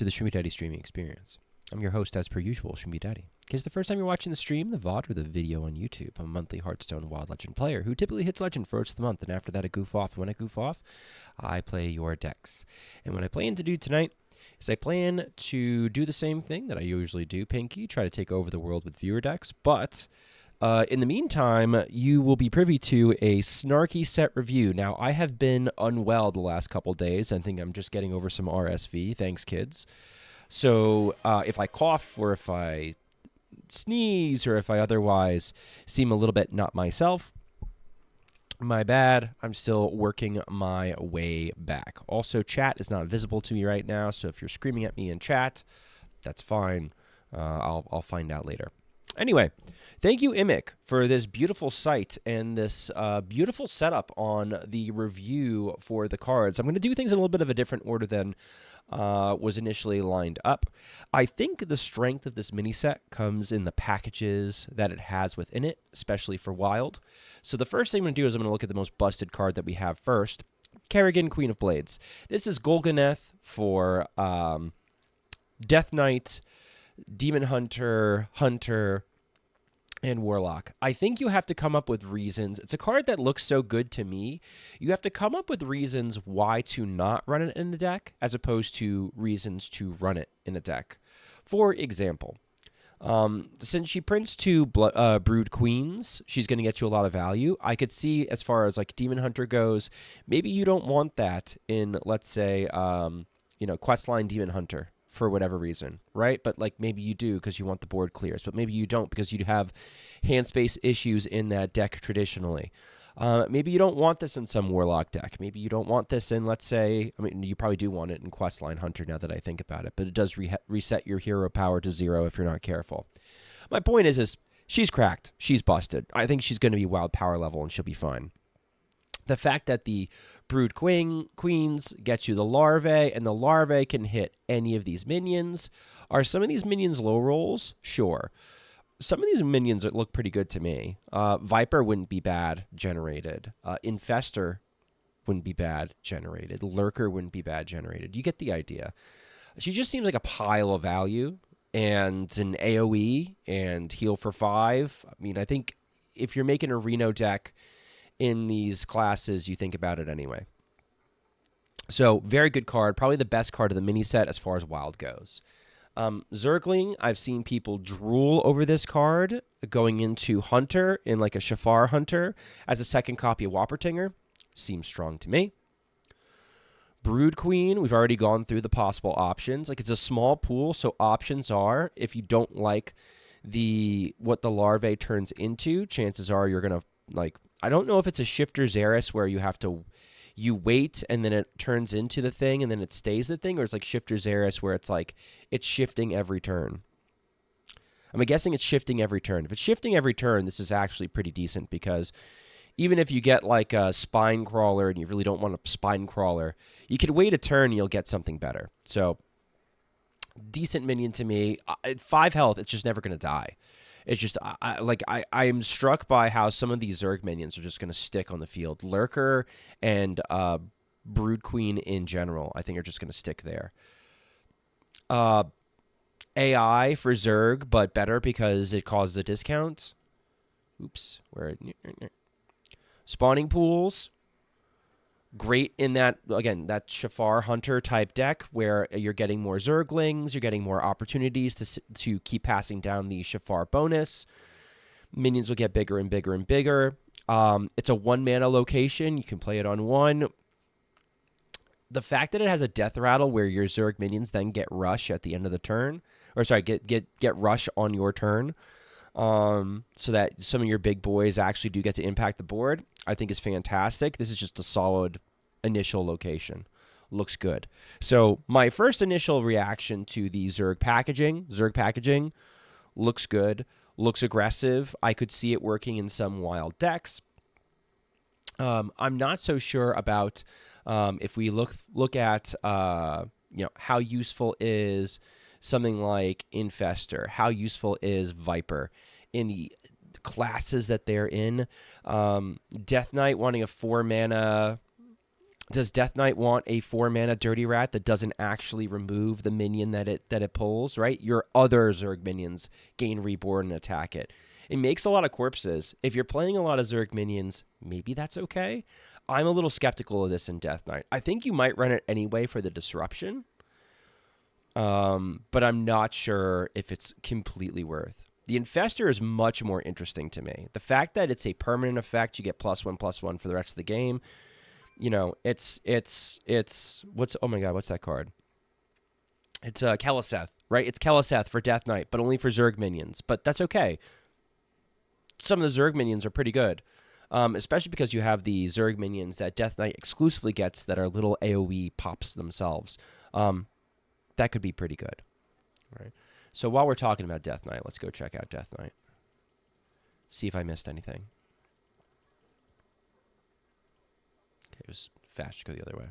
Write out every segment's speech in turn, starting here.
to the Shrimby Daddy streaming experience. I'm your host, as per usual, Shrimby Daddy. In case the first time you're watching the stream, the VOD, or the video on YouTube, I'm a monthly Hearthstone Wild Legend player who typically hits Legend for most of the month, and after that I goof off. And when I goof off, I play your decks. And what I plan to do tonight is I plan to do the same thing that I usually do, Pinky, try to take over the world with viewer decks, but in the meantime, you will be privy to a Snarky set review. Now, I have been unwell the last couple days. I think I'm just getting over some RSV. Thanks, kids. So if I cough or if I sneeze or if I otherwise seem a little bit not myself, my bad. I'm still working my way back. Also, chat is not visible to me right now, so if you're screaming at me in chat, that's fine. I'll find out later. Anyway, thank you, Imic, for this beautiful site and this beautiful setup on the review for the cards. I'm going to do things in a little bit of a different order than was initially lined up. I think the strength of this mini set comes in the packages that it has within it, especially for Wild. So the first thing I'm going to do is I'm going to look at the most busted card that we have first, Kerrigan, Queen of Blades. This is Golganeth for Death Knight, Demon Hunter, Hunter, and Warlock. I think you have to come up with reasons. It's a card that looks so good to me. You have to come up with reasons why to not run it in the deck as opposed to reasons to run it in a deck. For example, since she prints two Brood Queens, she's going to get you a lot of value. I could see as far as like Demon Hunter goes, maybe you don't want that in, let's say, Questline Demon Hunter, for whatever reason, right? But like maybe you do because you want the board clears, but maybe you don't because you have hand space issues in that deck traditionally. Maybe you don't want this in some Warlock deck. Maybe you don't want this in, let's say, I mean, you probably do want it in Questline Hunter now that I think about it, but it does reset your hero power to 0 if you're not careful. My point is she's cracked. She's busted. I think she's going to be wild power level and she'll be fine. The fact that the Brood Queens get you the larvae, and the larvae can hit any of these minions. Are some of these minions low rolls? Sure. Some of these minions look pretty good to me. Viper wouldn't be bad generated. Infester wouldn't be bad generated. Lurker wouldn't be bad generated. You get the idea. She just seems like a pile of value, and an AoE and heal for 5. I mean, I think if you're making a Reno deck in these classes, you think about it anyway. So, very good card. Probably the best card of the mini set as far as Wild goes. Zergling, I've seen people drool over this card going into Hunter in like a Shafar Hunter as a second copy of Whoppertinger. Seems strong to me. Brood Queen, we've already gone through the possible options. Like, it's a small pool, so options are, if you don't like what the larvae turns into, chances are you're going to, like, I don't know if it's a Shifter Xeris where you wait and then it turns into the thing and then it stays the thing, or it's like Shifter Xeris where it's like it's shifting every turn. I'm guessing it's shifting every turn. If it's shifting every turn, this is actually pretty decent because even if you get like a Spine Crawler and you really don't want a Spine Crawler, you could wait a turn and you'll get something better. So, decent minion to me. At 5 health, it's just never going to die. It's just, I am struck by how some of these Zerg minions are just going to stick on the field. Lurker and Brood Queen in general, I think, are just going to stick there. AI for Zerg, but better because it causes a discount. Oops. Spawning pools. Great in that, again, that Shafar Hunter type deck where you're getting more Zerglings, you're getting more opportunities to keep passing down the Shafar bonus. Minions will get bigger and bigger and bigger. It's a 1-mana location. You can play it on 1. The fact that it has a death rattle where your Zerg minions then get rush at the end of the turn, or sorry, get rush on your turn, so that some of your big boys actually do get to impact the board, I think is fantastic. This is just a solid initial location. Looks good. So my first initial reaction to the Zerg packaging looks good, looks aggressive. I could see it working in some Wild decks. I'm not so sure about if we look at how useful is something like Infester, how useful is Viper in the classes that they're in. Death Knight wanting a 4-mana Does Death Knight want a 4-mana Dirty Rat that doesn't actually remove the minion that it pulls, right? Your other Zerg minions gain Reborn and attack it. It makes a lot of corpses. If you're playing a lot of Zerg minions, maybe that's okay. I'm a little skeptical of this in Death Knight. I think you might run it anyway for the disruption, but I'm not sure if it's completely worth. The Infestor is much more interesting to me. The fact that it's a permanent effect, you get +1/+1 for the rest of the game. You know, it's what's, oh my god, what's that card? It's Keliseth, right? It's Keliseth for Death Knight, but only for Zerg minions. But that's okay. Some of the Zerg minions are pretty good, especially because you have the Zerg minions that Death Knight exclusively gets that are little AoE pops themselves. That could be pretty good, right? So while we're talking about Death Knight, let's go check out Death Knight. See if I missed anything. Okay, it was fast to go the other way.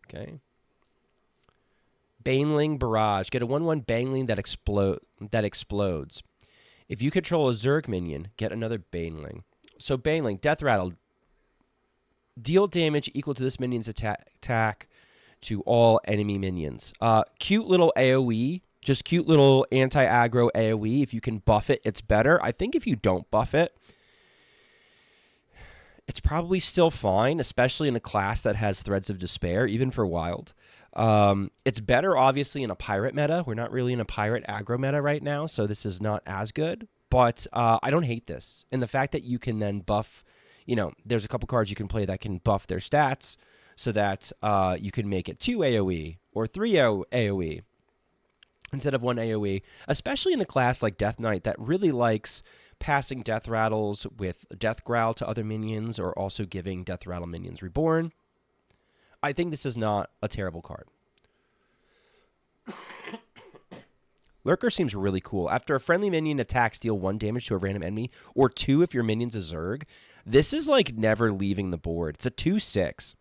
Okay. Baneling Barrage. Get a 1/1 Baneling that explodes. If you control a Zerg minion, get another Baneling. So Baneling, Death Rattle. Deal damage equal to this minion's attack to all enemy minions. Cute little AoE. Just cute little anti-aggro AoE. If you can buff it, it's better. I think if you don't buff it, it's probably still fine, especially in a class that has Threads of Despair, even for Wild. It's better, obviously, in a pirate meta. We're not really in a pirate aggro meta right now, so this is not as good. But I don't hate this. And the fact that you can then buff, you know, there's a couple cards you can play that can buff their stats so that you can make it 2 AoE or 3 AoE instead of 1 AoE, especially in a class like Death Knight that really likes passing Death Rattles with Death Growl to other minions or also giving Death Rattle minions Reborn. I think this is not a terrible card. Lurker seems really cool. After a friendly minion attacks, deal 1 damage to a random enemy, or 2 if your minion's a Zerg. This is like never leaving the board. It's a 2/6.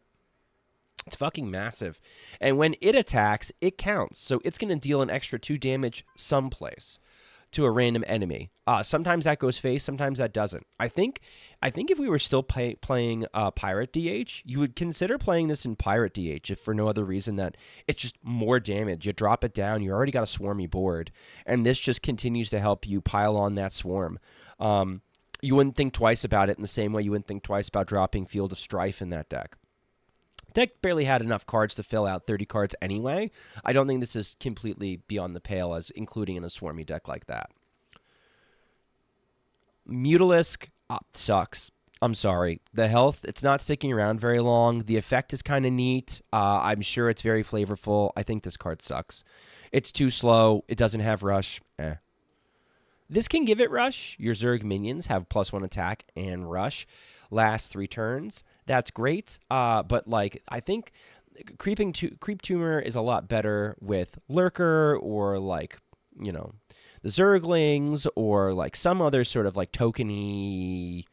It's fucking massive. And when it attacks, it counts. So it's going to deal an extra 2 damage someplace to a random enemy. Sometimes that goes face, sometimes that doesn't. I think if we were still playing Pirate DH, you would consider playing this in Pirate DH if for no other reason that it's just more damage. You drop it down, you already got a swarmy board, and this just continues to help you pile on that swarm. You wouldn't think twice about it in the same way you wouldn't think twice about dropping Field of Strife in that deck. Deck barely had enough cards to fill out 30 cards anyway. I don't think this is completely beyond the pale as including in a swarmy deck like that. Mutalisk sucks. I'm sorry. The health, it's not sticking around very long. The effect is kind of neat. I'm sure it's very flavorful. I think this card sucks. It's too slow. It doesn't have rush. This can give it rush. Your Zerg minions have +1 attack and rush. Last 3 turns. That's great. But like I think Creep Tumor is a lot better with Lurker or like, you know, the Zerglings or like some other sort of like tokeny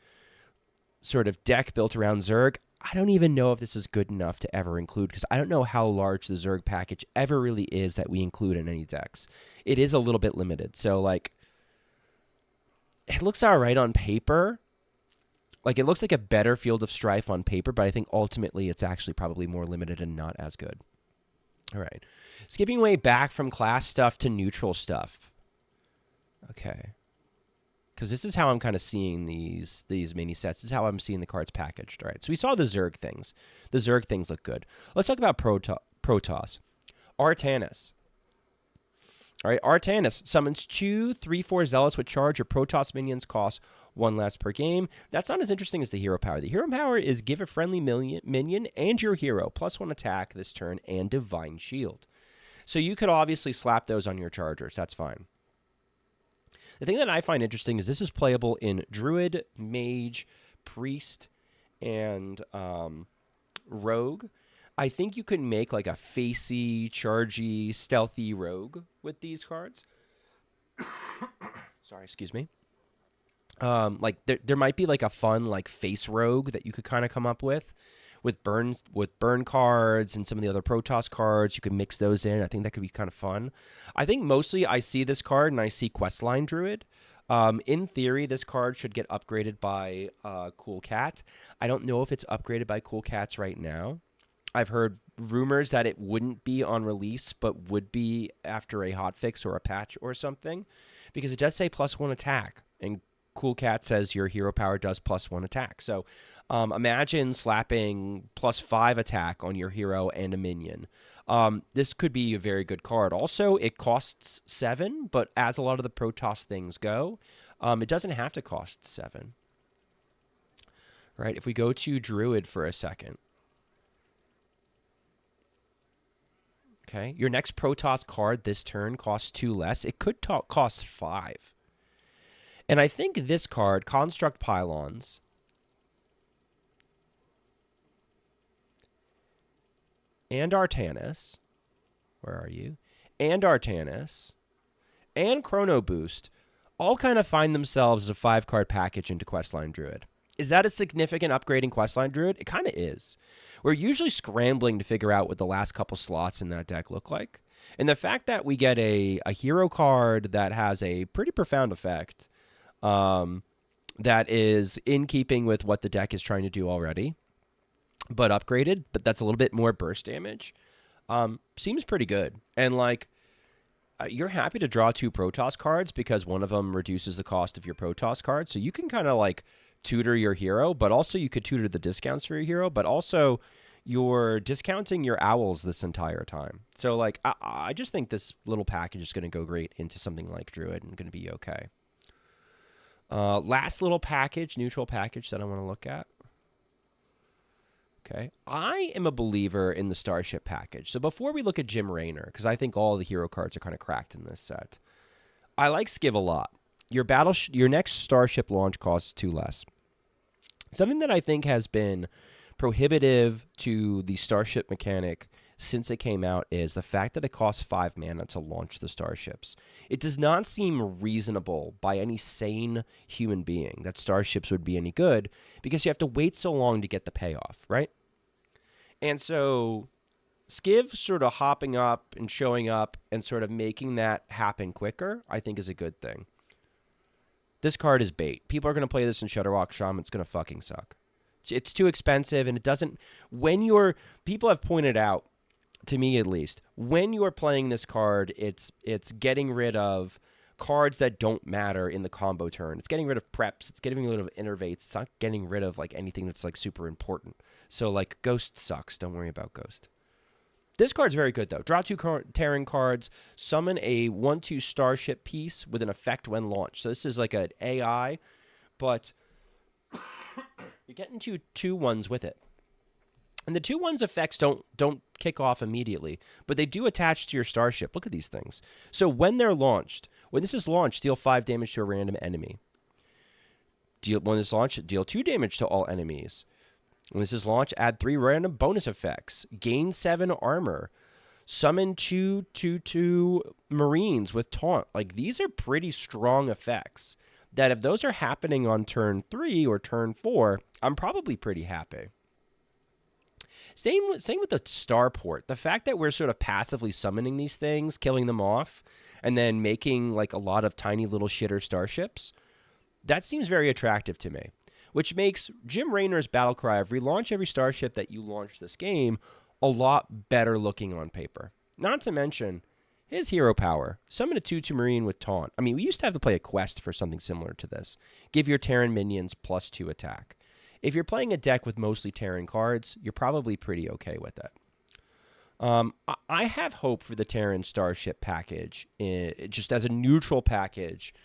sort of deck built around Zerg. I don't even know if this is good enough to ever include because I don't know how large the Zerg package ever really is that we include in any decks. It is a little bit limited. So like it looks all right on paper. Like, it looks like a better Field of Strife on paper, but I think ultimately it's actually probably more limited and not as good. All right. Skipping way back from class stuff to neutral stuff. Okay. Because this is how I'm kind of seeing these mini sets. This is how I'm seeing the cards packaged. All right. So we saw the Zerg things. The Zerg things look good. Let's talk about Protoss. Artanis. All right, Artanis summons 2 3/4 Zealots with charge. Your Protoss minions cost 1 less per game. That's not as interesting as the hero power. The hero power is give a friendly minion and your hero +1 attack this turn and Divine Shield. So you could obviously slap those on your chargers. That's fine. The thing that I find interesting is this is playable in Druid, Mage, Priest, and Rogue. I think you can make like a facey, chargy, stealthy rogue with these cards. Sorry, excuse me. Like there might be like a fun like face rogue that you could kind of come up with burn cards and some of the other Protoss cards. You could mix those in. I think that could be kind of fun. I think mostly I see this card and I see Questline Druid. In theory, this card should get upgraded by Cool Cat. I don't know if it's upgraded by Cool Cats right now. I've heard rumors that it wouldn't be on release, but would be after a hotfix or a patch or something, because it does say +1 attack, and Cool Cat says your hero power does +1 attack. So imagine slapping +5 attack on your hero and a minion. This could be a very good card. Also, it costs 7, but as a lot of the Protoss things go, it doesn't have to cost 7. Right? If we go to Druid for a second. Okay, your next Protoss card this turn costs 2 less. It could cost 5. And I think this card, Construct Pylons, and Artanis, where are you? And Artanis, and Chrono Boost, all kind of find themselves as a 5-card package into Questline Druid. Is that a significant upgrade in Questline Druid? It kind of is. We're usually scrambling to figure out what the last couple slots in that deck look like. And the fact that we get a hero card that has a pretty profound effect, that is in keeping with what the deck is trying to do already, but upgraded, but that's a little bit more burst damage, seems pretty good. And like, you're happy to draw 2 Protoss cards because one of them reduces the cost of your Protoss card. So you can kind of like tutor your hero, but also you could tutor the discounts for your hero, but also you're discounting your owls this entire time. So like, I just think this little package is going to go great into something like Druid and going to be okay. Last little package, neutral package that I want to look at. Okay. I am a believer in the Starship package. So before we look at Jim Raynor, because I think all the hero cards are kind of cracked in this set, I like Skiv a lot. Your next Starship launch costs 2 less. Something that I think has been prohibitive to the Starship mechanic since it came out is the fact that it costs 5 mana to launch the Starships. It does not seem reasonable by any sane human being that Starships would be any good because you have to wait so long to get the payoff, right? And so Skiv sort of hopping up and showing up and sort of making that happen quicker, I think is a good thing. This card is bait. People are going to play this in Shudderwock Shaman. It's going to fucking suck. It's too expensive, and it doesn't... People have pointed out, to me at least, when you are playing this card, it's getting rid of cards that don't matter in the combo turn. It's getting rid of preps. It's getting rid of innervates. It's not getting rid of like anything that's like super important. So like Ghost sucks. Don't worry about Ghost. This card's very good though. Draw 2 Terran cards. Summon a 1/2 Starship piece with an effect when launched. So this is like an AI, but you're getting 2 ones with it. And the 2/1's effects don't kick off immediately, but they do attach to your Starship. Look at these things. So when they're launched, when this is launched, deal 5 damage to a random enemy. When this is launched, deal 2 damage to all enemies. When this is launched, add 3 random bonus effects. Gain 7 armor. Summon 2/2 Marines with taunt. Like, these are pretty strong effects that if those are happening on turn 3 or turn 4, I'm probably pretty happy. Same with the Starport. The fact that we're sort of passively summoning these things, killing them off, and then making like a lot of tiny little shitter Starships, that seems very attractive to me. Which makes Jim Raynor's Battlecry of relaunch every Starship that you launch this game a lot better looking on paper. Not to mention his hero power. Summon a 2/2 Marine with taunt. I mean, we used to have to play a quest for something similar to this. Give your Terran minions +2 attack. If you're playing a deck with mostly Terran cards, you're probably pretty okay with it. I have hope for the Terran Starship package, just as a neutral package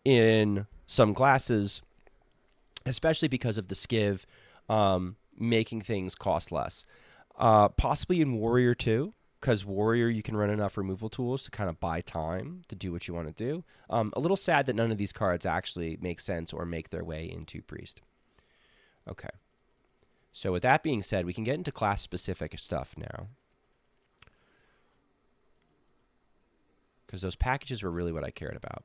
in some classes, especially because of the Skiv making things cost less. Possibly in Warrior too, because Warrior you can run enough removal tools to kind of buy time to do what you want to do. A little sad that none of these cards actually make sense or make their way into Priest. Okay. So with that being said, we can get into class-specific stuff now. Because those packages were really what I cared about.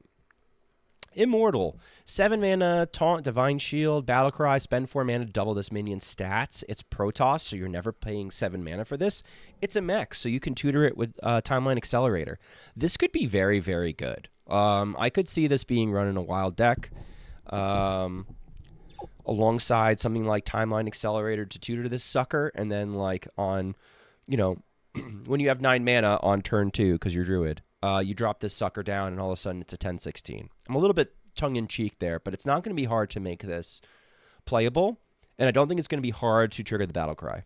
Immortal. 7 mana, Taunt, Divine Shield, Battlecry, spend 4 mana to double this minion's stats. It's Protoss, so you're never paying 7 mana for this. It's a mech, so you can tutor it with Timeline Accelerator. This could be very, very good. I could see this being run in a wild deck, alongside something like Timeline Accelerator to tutor this sucker, and then like on, when you have 9 mana on turn 2 because you're Druid, you drop this sucker down, and all of a sudden it's a 10/16. I'm a little bit tongue-in-cheek there, but it's not going to be hard to make this playable, and I don't think it's going to be hard to trigger the battle cry.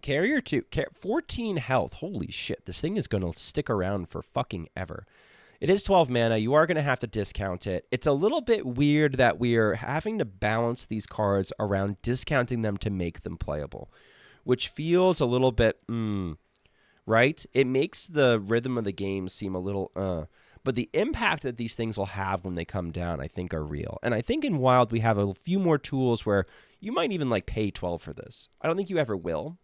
Carrier 2, 14 health. Holy shit, this thing is going to stick around for fucking ever. It is 12 mana. You are going to have to discount it. It's a little bit weird that we're having to balance these cards around discounting them to make them playable, which feels a little bit, right? It makes the rhythm of the game seem a little, but the impact that these things will have when they come down, I think, are real. And I think in Wild, we have a few more tools where you might even like pay 12 for this. I don't think you ever will,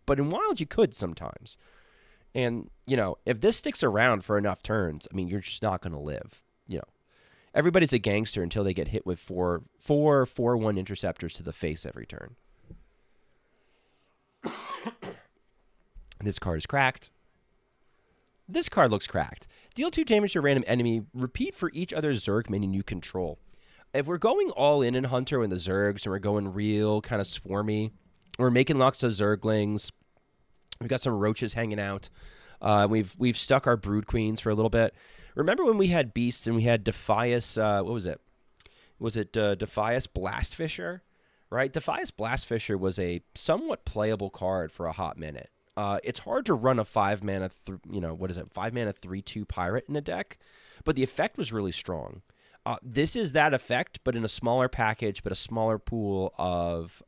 but in Wild, you could sometimes. And, if this sticks around for enough turns, I mean, you're just not going to live. Everybody's a gangster until they get hit with 4/1 interceptors to the face every turn. This card is cracked. This card looks cracked. Deal 2 damage to a random enemy. Repeat for each other Zerg minion you control. If we're going all in Hunter and the Zergs, and we're going real kind of swarmy, we're making lots of Zerglings. We've got some roaches hanging out. We've stuck our Brood Queens for a little bit. Remember when we had Beasts and we had Defias, what was it? Was it Defias Blastfisher? Right? Defias Blastfisher was a somewhat playable card for a hot minute. It's hard to run a 5 mana, 5 mana 3/2 pirate in a deck, but the effect was really strong. This is that effect, but in a smaller package, but a smaller pool of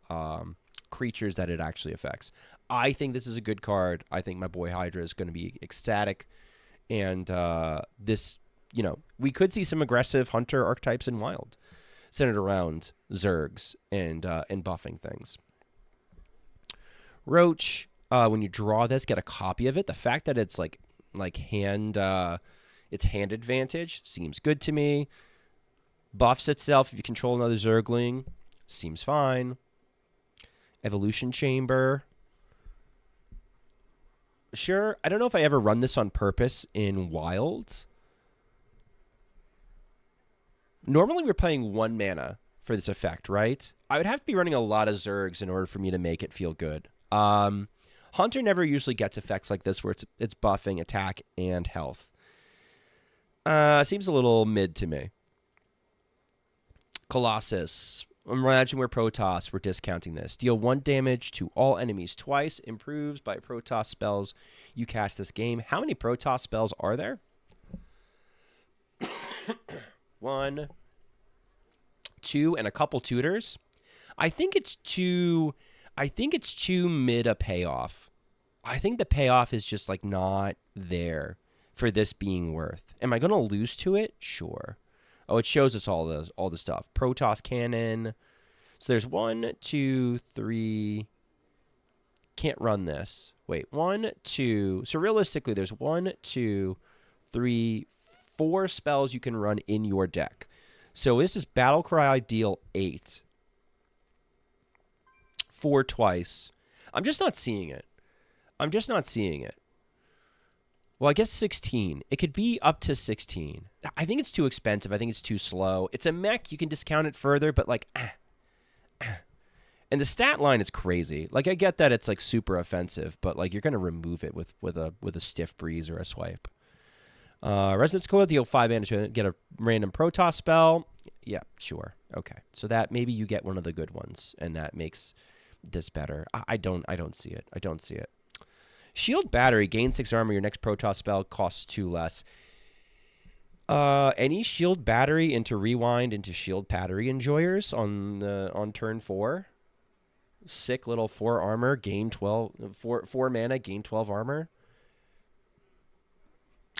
creatures that it actually affects. I think this is a good card. I think my boy Hydra is going to be ecstatic, and this, we could see some aggressive Hunter archetypes in Wild, centered around Zergs and buffing things. Roach. When you draw this, get a copy of it. The fact that it's like hand, it's hand advantage seems good to me. Buffs itself if you control another Zergling, seems fine. Evolution Chamber. Sure, I don't know if I ever run this on purpose in Wild. Normally we're playing 1 mana for this effect, right? I would have to be running a lot of Zergs in order for me to make it feel good. Hunter never usually gets effects like this where it's buffing, attack, and health. Seems a little mid to me. Colossus. Imagine we're Protoss. We're discounting this. Deal 1 damage to all enemies twice. Improves by Protoss spells you cast this game. How many Protoss spells are there? 1, 2, and a couple tutors. I think it's too mid a payoff. I think the payoff is just like not there for this being worth. Am I going to lose to it? Sure. Oh, it shows us all the stuff. Protoss cannon. So there's 1, 2, 3. Can't run this. Wait, 1, 2. So realistically, there's 1, 2, 3, 4 spells you can run in your deck. So this is Battlecry deal 8. 4 twice. I'm just not seeing it. Well, I guess 16. It could be up to 16. I think it's too expensive. I think it's too slow. It's a mech. You can discount it further, but like, And the stat line is crazy. Like, I get that it's like super offensive, but like you're gonna remove it with a stiff breeze or a swipe. Resonance Coil, deal 5 mana to get a random Protoss spell. Yeah, sure. Okay. So that maybe you get one of the good ones, and that makes this better. I don't see it. Shield Battery, gain 6 armor. Your next Protoss spell costs 2 less. Any Shield Battery into Rewind into Shield Battery enjoyers on turn 4? Sick little 4 armor, gain 4 mana, gain 12 armor.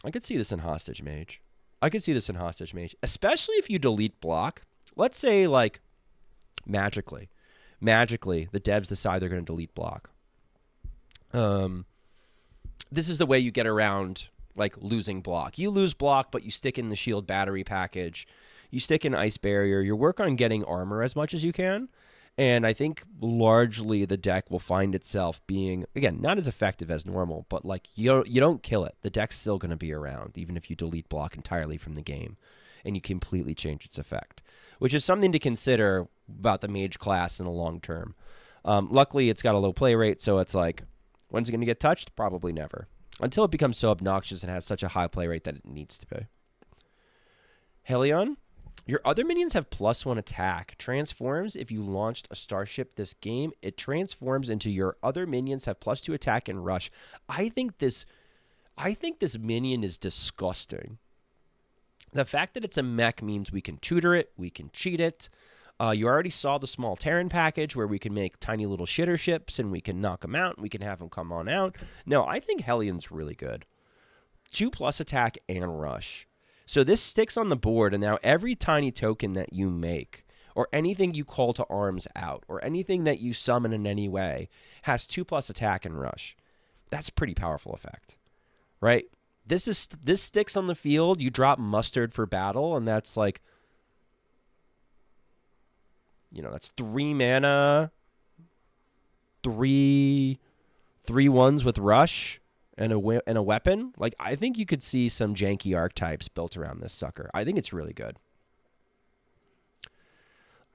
I could see this in Hostage Mage. Especially if you delete block. Let's say, like, magically, the devs decide they're going to delete block. This is the way you get around, like, losing block. You lose block, but you stick in the Shield Battery package. You stick in Ice Barrier. You work on getting armor as much as you can. And I think largely the deck will find itself being, again, not as effective as normal, but like you don't kill it. The deck's still going to be around, even if you delete block entirely from the game and you completely change its effect, which is something to consider about the mage class in the long term. Luckily, it's got a low play rate, so it's like, when's it going to get touched? Probably never. Until it becomes so obnoxious and has such a high play rate that it needs to be. Helion, your other minions have +1 attack. Transforms if you launched a Starship this game. It transforms into your other minions have +2 attack and rush. I think this minion is disgusting. The fact that it's a mech means we can tutor it, we can cheat it. You already saw the small Terran package where we can make tiny little shitter ships and we can knock them out and we can have them come on out. No, I think Helion's really good. 2+ attack and rush. So this sticks on the board, and now every tiny token that you make, or anything you call to arms out, or anything that you summon in any way, has 2+ attack and rush. That's a pretty powerful effect, right? This sticks on the field. You drop mustard for battle, and that's like, that's 3 mana, 3 1s with rush. And a weapon. Like, I think you could see some janky archetypes built around this sucker. I think it's really good.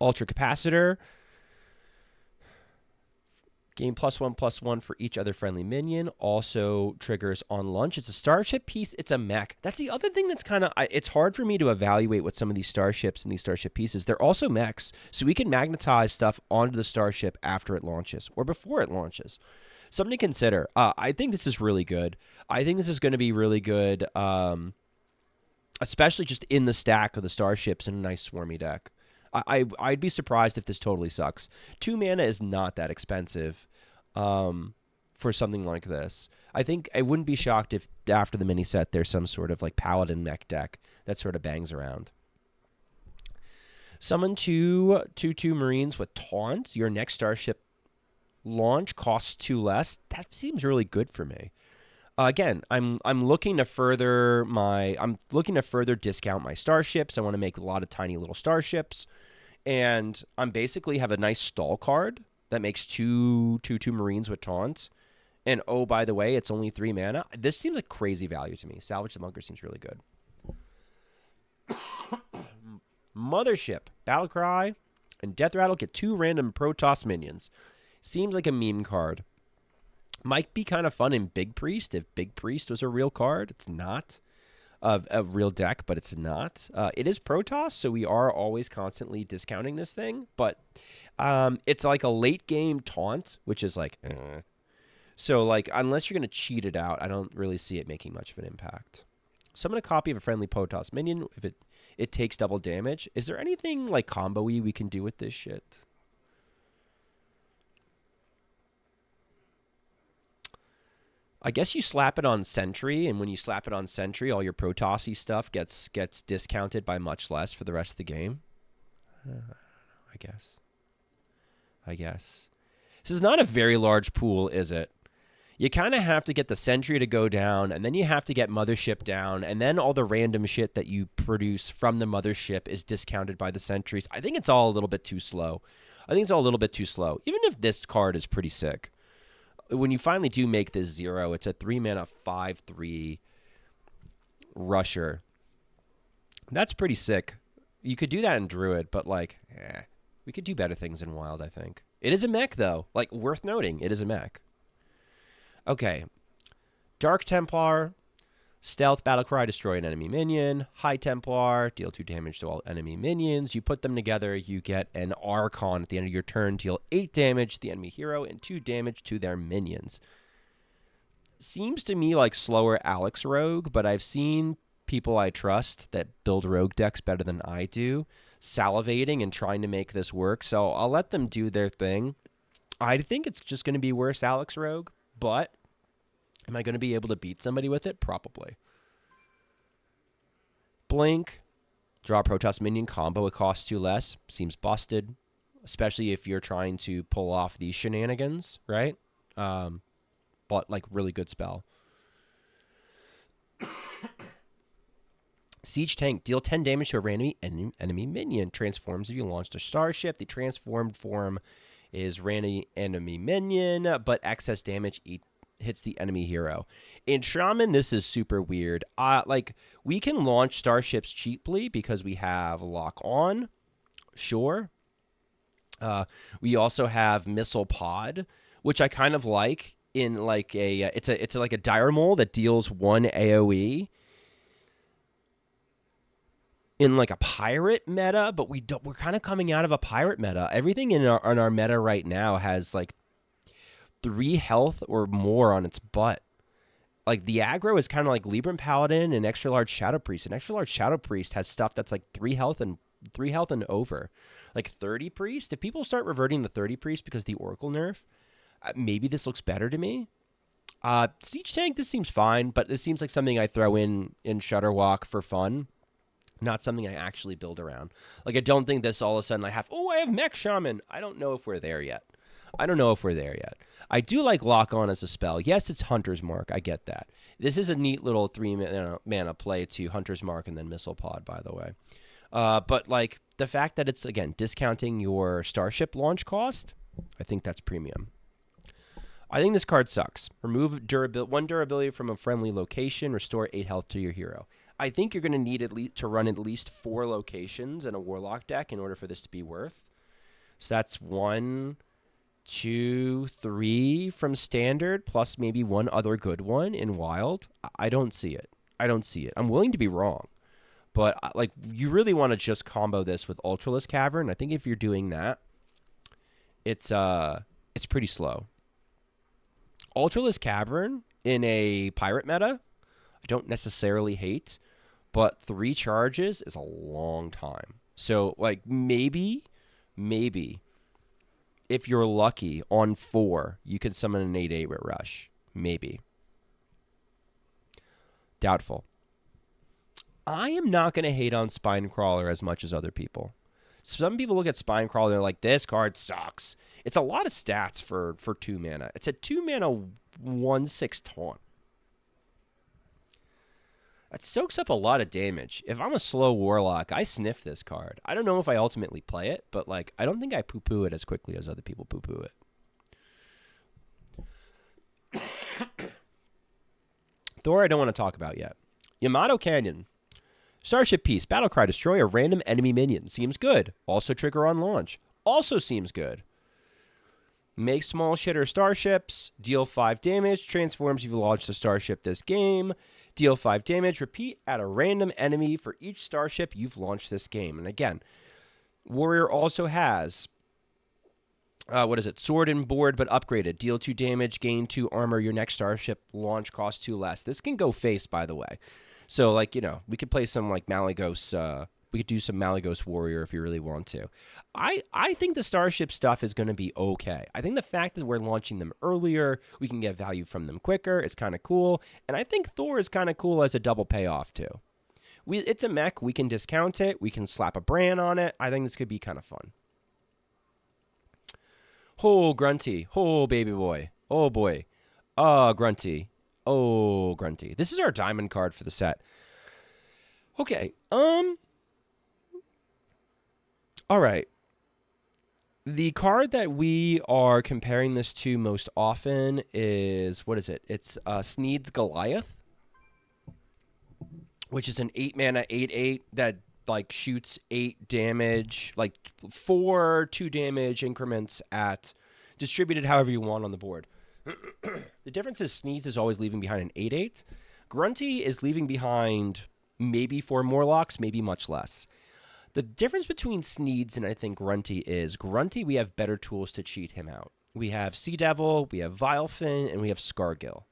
Ultra Capacitor. Gain +1/+1 for each other friendly minion. Also triggers on launch. It's a Starship piece. It's a mech. That's the other thing that's kind of... It's hard for me to evaluate what some of these Starships and these Starship pieces. They're also mechs. So we can magnetize stuff onto the Starship after it launches or before it launches. Something to consider. I think this is really good. I think this is going to be really good, especially just in the stack of the Starships in a nice swarmy deck. I'd be surprised if this totally sucks. 2 mana is not that expensive for something like this. I think I wouldn't be shocked if after the mini set there's some sort of like Paladin mech deck that sort of bangs around. Summon 2/2 Marines with Taunt. Your next Starship launch costs 2 less. That seems really good for me. Again, I'm looking to further discount my Starships. I want to make a lot of tiny little Starships, and I'm basically have a nice stall card that makes 2/2 Marines with Taunt. And oh, by the way, it's only 3 mana. This seems like crazy value to me. Salvage the Bunker seems really good. Mothership, Battlecry, and Death Rattle get 2 random Protoss minions. Seems like a meme card. Might be kind of fun in Big Priest if Big Priest was a real card. It's not a real deck, but it's not. It is Protoss, so we are always constantly discounting this thing. But it's like a late game taunt, which is like, So like unless you're going to cheat it out, I don't really see it making much of an impact. Summon a copy of a friendly Protoss minion if it takes double damage. Is there anything like combo-y we can do with this shit? I guess you slap it on Sentry, and when you slap it on Sentry, all your Protoss-y stuff gets discounted by much less for the rest of the game. I guess. This is not a very large pool, is it? You kind of have to get the Sentry to go down, and then you have to get Mothership down, and then all the random shit that you produce from the Mothership is discounted by the Sentries. I think it's all a little bit too slow. Even if this card is pretty sick. When you finally do make this 0, it's a 3 mana 5/3 rusher. That's pretty sick. You could do that in Druid, but like, we could do better things in Wild, I think. It is a mech, though. Like, worth noting, it is a mech. Okay. Dark Templar, Stealth, Battlecry, destroy an enemy minion. High Templar, deal 2 damage to all enemy minions. You put them together, you get an Archon at the end of your turn, deal 8 damage to the enemy hero and 2 damage to their minions. Seems to me like slower Alex Rogue, but I've seen people I trust that build Rogue decks better than I do salivating and trying to make this work, so I'll let them do their thing. I think it's just going to be worse Alex Rogue, but am I going to be able to beat somebody with it? Probably. Blink. Draw a Protoss minion combo. It costs 2 less. Seems busted. Especially if you're trying to pull off these shenanigans, right? But, like, really good spell. Siege Tank. Deal 10 damage to a random enemy minion. Transforms if you launch the Starship. The transformed form is random enemy minion, but excess damage hits the enemy hero. In Shaman, this is super weird. Like, we can launch Starships cheaply because we have Lock On. Sure. We also have Missile Pod, which I kind of like in like it's like a dire mole that deals 1 AoE in like a pirate meta, but we're kind of coming out of a pirate meta. Everything in our meta right now has like 3 health or more on its butt. Like the aggro is kind of like Libram Paladin and Extra Large Shadow Priest. And Extra Large Shadow Priest has stuff that's like 3 health and over. Like 30 Priest. If people start reverting the 30 Priest because the Oracle nerf, maybe this looks better to me. Siege Tank, this seems fine, but this seems like something I throw in Shutterwalk for fun. Not something I actually build around. Like, I don't think this all of a sudden I have Mech Shaman. I don't know if we're there yet. I do like Lock On as a spell. Yes, it's Hunter's Mark. I get that. This is a neat little 3 mana play to Hunter's Mark and then Missile Pod, by the way. But, like, the fact that it's, again, discounting your Starship launch cost, I think that's premium. I think this card sucks. Remove 1 durability from a friendly location. Restore 8 health to your hero. I think you're going to need to run at least 4 locations in a Warlock deck in order for this to be worth. So that's 1, 2, 3 from Standard, plus maybe 1 other good one in Wild. I don't see it. I'm willing to be wrong. But like, you really want to just combo this with Ultralisk Cavern. I think if you're doing that, it's pretty slow. Ultralisk Cavern in a pirate meta, I don't necessarily hate, but 3 charges is a long time. So, like, maybe, if you're lucky, on 4, you can summon an 8/8 with Rush. Maybe. Doubtful. I am not going to hate on Spinecrawler as much as other people. Some people look at Spinecrawler and they're like, this card sucks. It's a lot of stats for 2 mana. It's a 2 mana 1/6 taunt. That soaks up a lot of damage. If I'm a slow Warlock, I sniff this card. I don't know if I ultimately play it, but like, I don't think I poo-poo it as quickly as other people poo-poo it. Thor, I don't want to talk about yet. Yamato Canyon. Starship Piece. Battlecry. Destroy a random enemy minion. Seems good. Also trigger on launch. Also seems good. Make small shitter starships. Deal 5 damage. Transforms if you launch the starship this game. Deal 5 damage. Repeat at a random enemy for each starship you've launched this game. And again, Warrior also has, Sword and Board, but upgraded. Deal 2 damage. Gain 2 armor. Your next starship launch costs 2 less. This can go face, by the way. So, like, you know, we could play some, like, Malygos. We could do some Malygos Warrior if you really want to. I think the Starship stuff is going to be okay. I think the fact that we're launching them earlier, we can get value from them quicker. It's kind of cool. And I think Thor is kind of cool as a double payoff, too. It's a mech. We can discount it. We can slap a brand on it. I think this could be kind of fun. Oh, Grunty. Oh, baby boy. Oh, boy. Grunty. Oh, Grunty. This is our diamond card for the set. Okay. All right. The card that we are comparing this to most often is, what is it? It's Sneed's Goliath, which is an 8 mana 8/8 that like shoots 8 damage, like 4 2 damage increments at distributed however you want on the board. The difference is Sneeds is always leaving behind an 8/8. Grunty is leaving behind maybe 4 Morlocks, maybe much less. The difference between Sneeds and I think Grunty is Grunty, we have better tools to cheat him out. We have Sea Devil, we have Vilefin, and we have Scargill.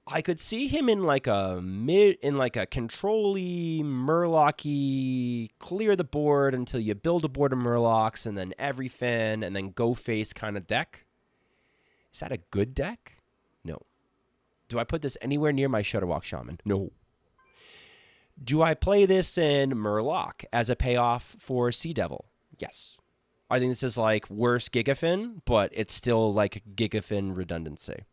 I could see him in like a control-y, Murloc-y, clear the board until you build a board of Murlocs, and then every fin, and then go face kind of deck. Is that a good deck? No. Do I put this anywhere near my Shutterwalk Shaman? No. Do I play this in Murloc as a payoff for Sea Devil? Yes. I think this is like worse Gigafin, but it's still like Gigafin redundancy.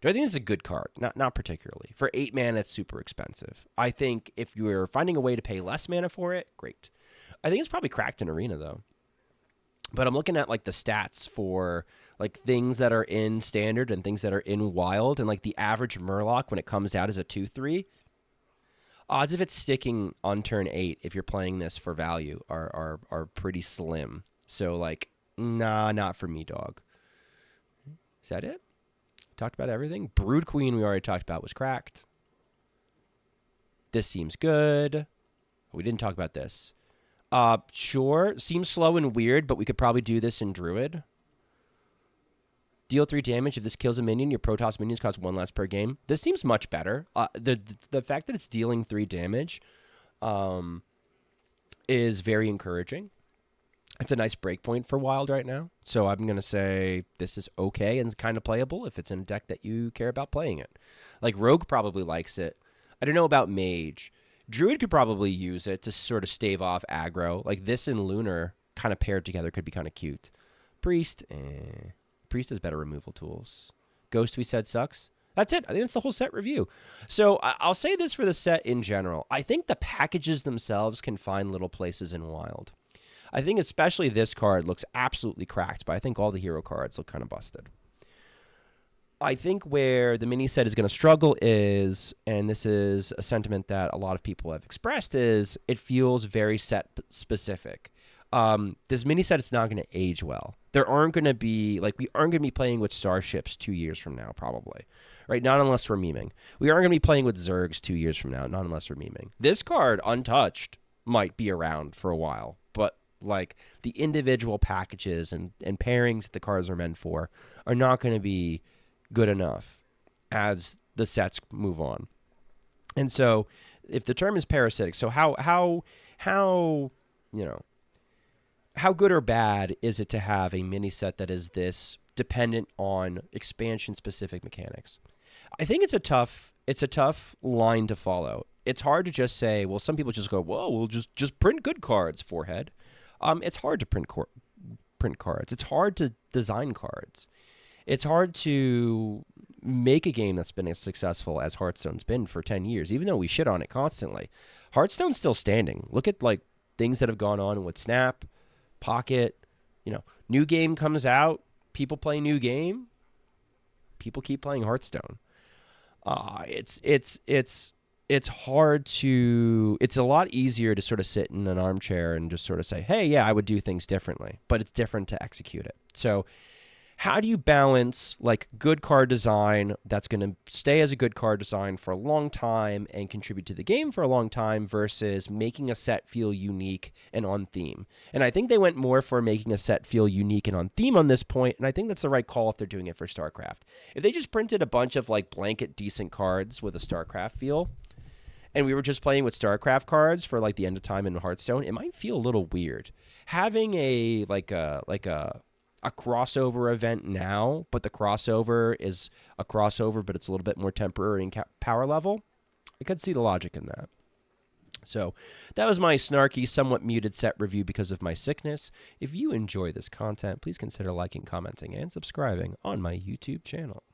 Do I think this is a good card? Not particularly. For 8 mana, it's super expensive. I think if you're finding a way to pay less mana for it, great. I think it's probably cracked in Arena, though. But I'm looking at, like, the stats for, like, things that are in Standard and things that are in Wild. And, like, the average Murloc when it comes out is a 2/3. Odds of it sticking on turn 8 if you're playing this for value are pretty slim. So, like, nah, not for me, dog. Is that it? Talked about everything. Brood Queen we already talked about was cracked. This seems good. We didn't talk about this. Sure. Seems slow and weird, but we could probably do this in Druid. Deal 3 damage. If this kills a minion, your Protoss minions cost 1 less per game. This seems much better. The fact that it's dealing 3 damage is very encouraging. It's a nice breakpoint for Wild right now. So I'm going to say this is okay and kind of playable if it's in a deck that you care about playing it. Like, Rogue probably likes it. I don't know about Mage. Druid could probably use it to sort of stave off aggro. Like, this and Lunar kind of paired together could be kind of cute. Priest, Priest has better removal tools. Ghost, we said, sucks. That's it. I think that's the whole set review. So I'll say this for the set in general. I think the packages themselves can find little places in Wild. I think especially this card looks absolutely cracked, but I think all the hero cards look kind of busted. I think where the mini set is going to struggle is, and this is a sentiment that a lot of people have expressed, is it feels very set specific. This mini set is not going to age well. There aren't going to be, like, we aren't going to be playing with Starships 2 years from now, probably. Right? Not unless we're memeing. We aren't going to be playing with Zergs 2 years from now, not unless we're memeing. This card, untouched, might be around for a while, but like the individual packages and pairings that the cards are meant for are not going to be good enough as the sets move on. And so if the term is parasitic, so how you know, how good or bad is it to have a mini set that is this dependent on expansion specific mechanics? I think it's a tough line to follow. It's hard to just say, well, some people just go, whoa, we'll just print good cards, forehead. It's hard to print cards. It's hard to design cards. It's hard to make a game that's been as successful as Hearthstone's been for 10 years, even though we shit on it constantly. Hearthstone's still standing. Look at, like, things that have gone on with Snap, Pocket. You know, new game comes out, people play new game, people keep playing Hearthstone. It's hard to, it's a lot easier to sort of sit in an armchair and just sort of say, hey, yeah, I would do things differently, but it's different to execute it. So how do you balance, like, good card design that's going to stay as a good card design for a long time and contribute to the game for a long time versus making a set feel unique and on theme? And I think they went more for making a set feel unique and on theme on this point, and I think that's the right call if they're doing it for StarCraft. If they just printed a bunch of, like, blanket decent cards with a StarCraft feel, and we were just playing with StarCraft cards for, like, the end of time in Hearthstone, it might feel a little weird. Having a crossover event now, but the crossover is a crossover, but it's a little bit more temporary in power level, I could see the logic in that. So that was my snarky, somewhat muted set review because of my sickness. If you enjoy this content, please consider liking, commenting, and subscribing on my YouTube channel.